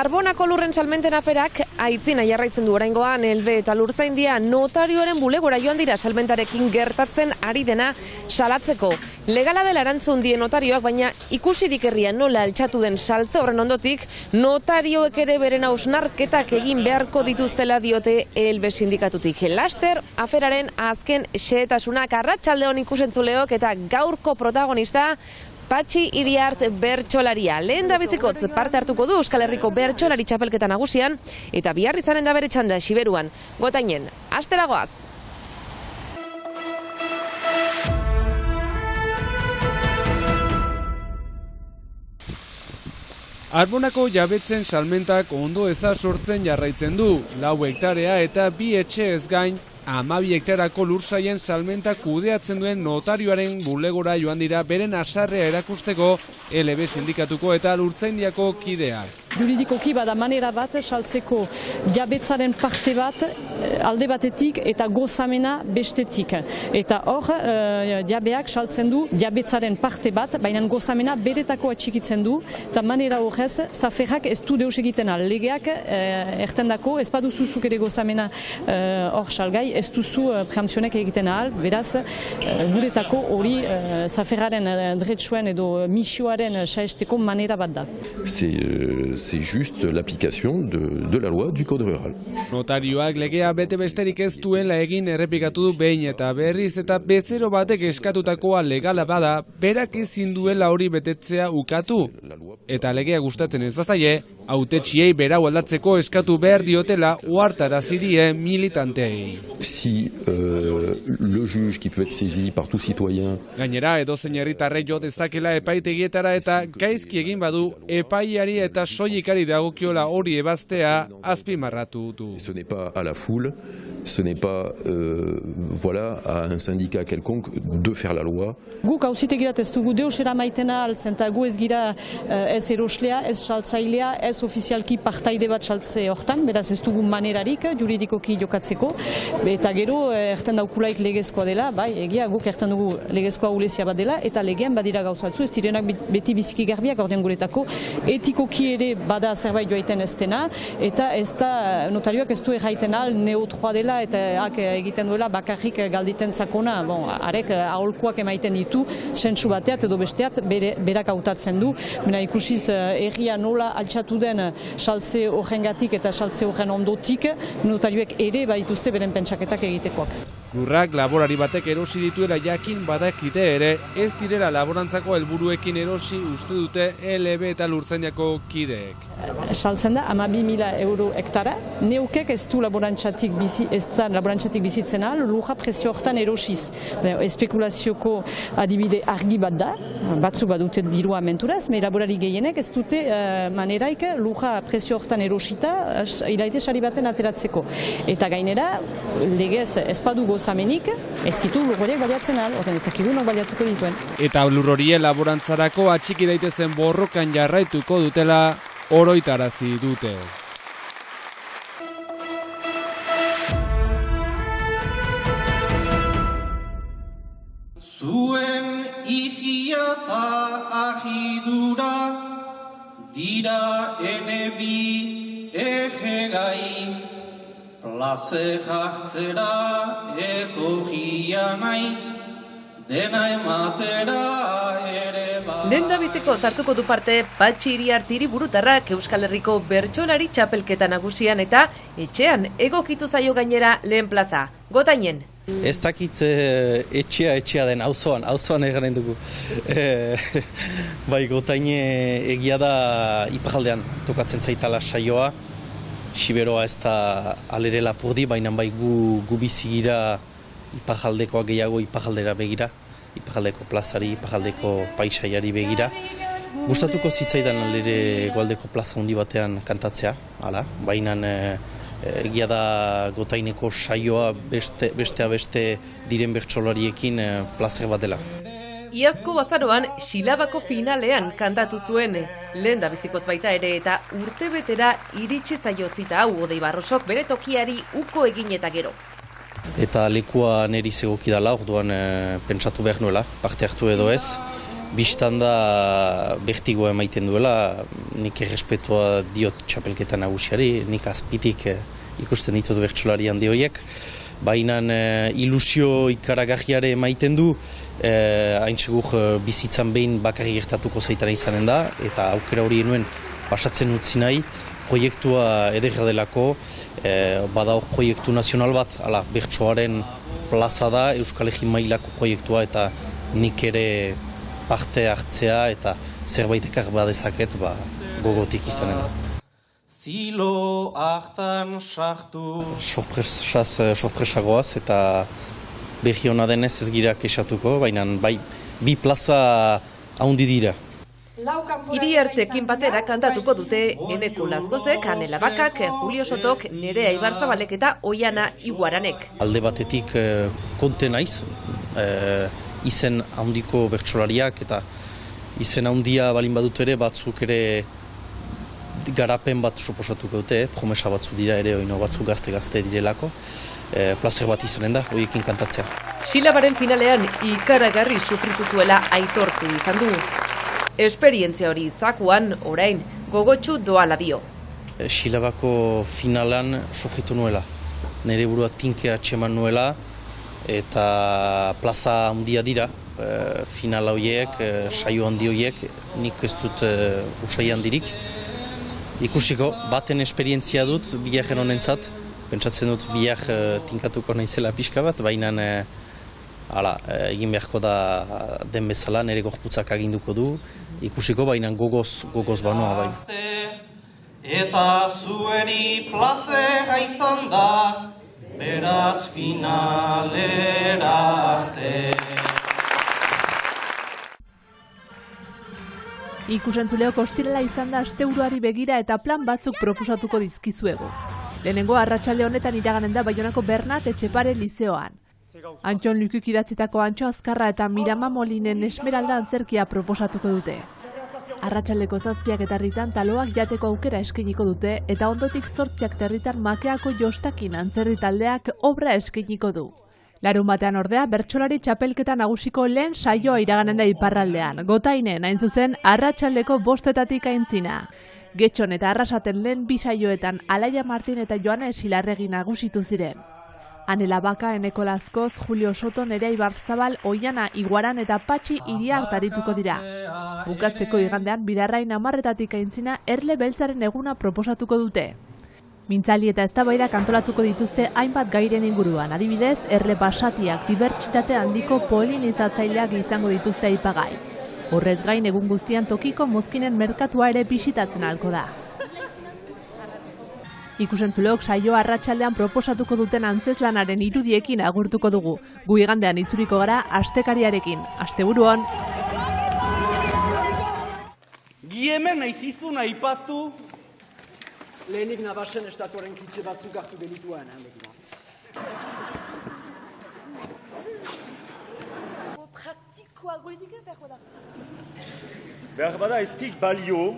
Arbonako lurren salmenten aferak aitzina jarraitzen du oraingoan. Elbe eta Lurzaindia notarioaren bulegora joan dira salmentarekin gertatzen ari dena salatzeko. Legala dela erantzun die notarioak, baina ikusirik herrian nola altxatu den saltze horren ondotik, notarioek ere beren hausnarketak egin beharko dituztela diote Elbe sindikatutik. Laster, aferaren azken xehetasunak. Arratsaldeon ikusentzuleok eta gaurko protagonista Patxi Iriart bertsolaria. Lehen da bizikotz parte hartuko du Euskal Herriko bertsolari txapelketa nagusian eta bihar izanen da bere txanda Xiberuan. Gotainen, asteragoaz! Arbonako jabetzen salmentak ondo eza sortzen jarraitzen du. 4 hektarea eta 2 etxe ez gain, 12 hektarako lursaien salmentak kudeatzen duen notarioaren bulegora joan dira beren haserrea erakusteko LB sindikatuko eta Lurtzaindiako kideak. Juridikoki bada manera bat saltzeko jabetzaren parte bat alde batetik eta gozamena bestetik. Eta hor, jabeak saltzen du jabetzaren parte bat, baina gozamena beretako atxikitzen du, eta manera horrez, zaferrak ez du deus egiten al. Legeak ertendako, ez baduzuzuk ere gozamena hor salgai, ez duzu preamzionek egiten ahal, beraz, guretako hori zaferraren dretsuen edo misioaren saesteko manera bat da. C'est juste l'application de la loi du code rural. Notarioak legea bete besterik ez duela egin errepikatu du behin eta berriz, eta bezero batek eskatutakoa legala bada, berak ezin duela hori betetzea ukatu. Eta legea gustatzen ez bazaie, hautetsiei berau aldatzeko eskatu behar diotela ohartarazi die militanteei. Si le juge qui peut être saisi par tout citoyen. Gainera, edozein herritarrek jo dezakela epaitegietara eta gaizki egin badu epaiari eta soilikari dagokiola hori ebaztea azpimarratu du. Ce n'est pas à la foule, ce n'est pas voilà, à un syndicat quelconque de faire la loi. Guk auzitegirat ez dugu deus eramaitena altzen, eta gu ez gira ez eroslea, ez saltzailea, ez ofizialki partaide bat saltze hortan, beraz ez dugu manerarik juridikoki jokatzeko, eta gero erten daukulaik legezkoa dela, bai, egia guk erten dugu legezkoa ulezia bat dela, eta legean badira gauzatzu, ez direnak beti biziki garbiak ordean guretako, etikoki ere bada zerbait joaiten ez dena, eta ez da notarioak ez du erraiten al neutroa dela, eta egiten duela bakarrik galditen zakona, bon, arek aholkuak emaiten ditu, sentsu bateat edo besteat berak hautatzen du, baina ikusiz herria nola altxatu den saltze horrengatik eta saltze horren ondotik, notarioek ere baituzte beren pentsaketak egitekoak. Lurrak laborari batek erosi dituela jakin badakite ere, ez direla laborantzako helburuekin erosi uste dute LB eta Lurtzaindiako kideek. Saltzen da 12.000 euro hektara, neukek ez du laborantzatik bizitzen ahal, lurra prezio hortan erosiz. Espekulazioko adibide argi bat da, batzuk badute dirua menturaz, me laborari gehienek ez dute maneraik lurra prezio hortan erosita hilaite sari baten ateratzeko. Eta gainera, legez ez badu gozamenik, ez ditu lur horiek baliatzen ahal, horren ez dakigunok baliatuko dituen. Eta lur horien laborantzarako atxiki daitezen borrokan jarraituko dutela oroitarazi dute. Zuen ifia eta ahidura dira enebi egegai, plaze jartzera etorria naiz, dena ematera ere bai. Lehen da biziko hartuko du parte Patxi Iriart hiriburutarrak Euskal Herriko bertsolari txapelketa nagusian eta etxean egokitu zaio gainera lehen plaza. Gotainen. Ez dakit etxea den, auzoan egaren dugu. Bai, Gotaine egia da iparaldean tokatzen zaitala saioa. Xiberoa ez da alere lapurdi, baina bai gu bizigira iparaldekoa gehiago iparaldera begira. Iparaldeko plazari, iparaldeko paisaiari begira. Gustatuko zitzaidan alere Goaldeko plaza handi batean kantatzea, baina egia da Gotaineko saioa beste diren bertsolariekin plazer bat dela. Iazko azaroan Xilabako finalean kantatu zuen, lehen da bizikotz baita ere eta urtebetera iritsi zaio zita hau Odei Barrosok bere tokiari uko egin eta gero. Eta lekua neri zegoki dela, orduan pentsatu behar nuela, parte hartu edo ez. Bistan da bertigoa emaiten duela, nik errespetua diot txapelketa nagusiari, nik azpitik ikusten ditut bertsolari handi horiek, baina ilusio ikaragarriare emaiten du, hain segur bizitzan behin bakarrik gertatuko zaitara izanen da, eta aukera hori nuen pasatzen utzi nahi, proiektua ederra delako, bada hor proiektu nazional bat, bertsoaren plaza da, Euskal Herri mailako proiektua, eta nik ere parte hartzea eta zerbait ekar badezaket gogotik izanen da. Zilo hartan sartu. Sorpresagoaz eta berri hona denez ez gira kexatuko, baina bai, bi plaza haundi dira. Iriartekin batera kantatuko dute Eneko Lazgozek, Anela Bakak, Julio Sotok, Nerea Ibarzabalek eta Oiana Iguaranek. Alde batetik konte naiz, izen handiko bertsolariak eta izen handia balin badut ere batzuk ere garapen bat suposatuko dute, promesa batzu dira ere, oino batzuk gazte direlako, plazer bat izanen da, horiekin kantatzea. Silabaren finalean ikaragarri sufritu zuela aitortu izan du. Esperientzia hori izakuan, orain, gogotsu doala dio. Silabako finalan sufritu nuela, nire burua tinkea txeman nuela, eta plaza handia dira, final horiek, saio handi horiek, nik ez dut usai handirik. Ikusiko, baten esperientzia dut, biharren honentzat, pentsatzen dut bihar tinkatuko naizela pixka bat, baina egin beharko da den bezala, nire gorputzak aginduko du, ikusiko, baina gogoz banoa bai. Eta zueri plazera izan da, beraz finalera arte. Ikusentzuleok ostirala izan da asteburuari begira eta plan batzuk proposatuko dizkizuegu. Lehenengo arratsalde honetan iraganen da Baionako Bernat Etxepare Lizeoan. Antxon Lukuk idatzitako Antxo Azkarra eta Mirama Molinen Esmeralda antzerkia proposatuko dute. Arratsaldeko 7 herritan taloak jateko aukera eskainiko dute eta ondotik 8 herritan Makeako Jostakin antzerri taldeak obra eskainiko du. Larunbatean ordea, bertsolari txapelketa nagusiko lehen saioa iraganen da iparraldean. Gotainen, hain zuzen, arratsaldeko 5 aintzina. Getxon eta Arrasaten lehen 2 saioetan Alaia Martin eta Joane Silarregi nagusitu ziren. Anela Baka, Eneko Lazgoz, Julio Soto, Nerea Ibarzabal, Oiana Iguaran eta Patxi Iriart arituko dira. Bukatzeko igandean, Bidarrain 10 aintzina Erle Beltzaren eguna proposatuko dute. Mintzali eta eztabaida antolatuko dituzte hainbat gairen inguruan, adibidez, erle basatiak dibertsitate handiko polinizatzaileak izango dituzte aipagai. Horrez gain egun guztian tokiko mozkinen merkatua ere bisitatzen ahalko da. Ikusentzuleok saioa arratsaldean proposatuko duten antzezlanaren irudiekin agurtuko dugu. Gu igandean itzuliko gara astekariarekin. Asteburuan. Hemen naizizun aipatu lehenik nabasen estatuaren kitxe batzuk hartu genituen. Behar bada ez dik balio.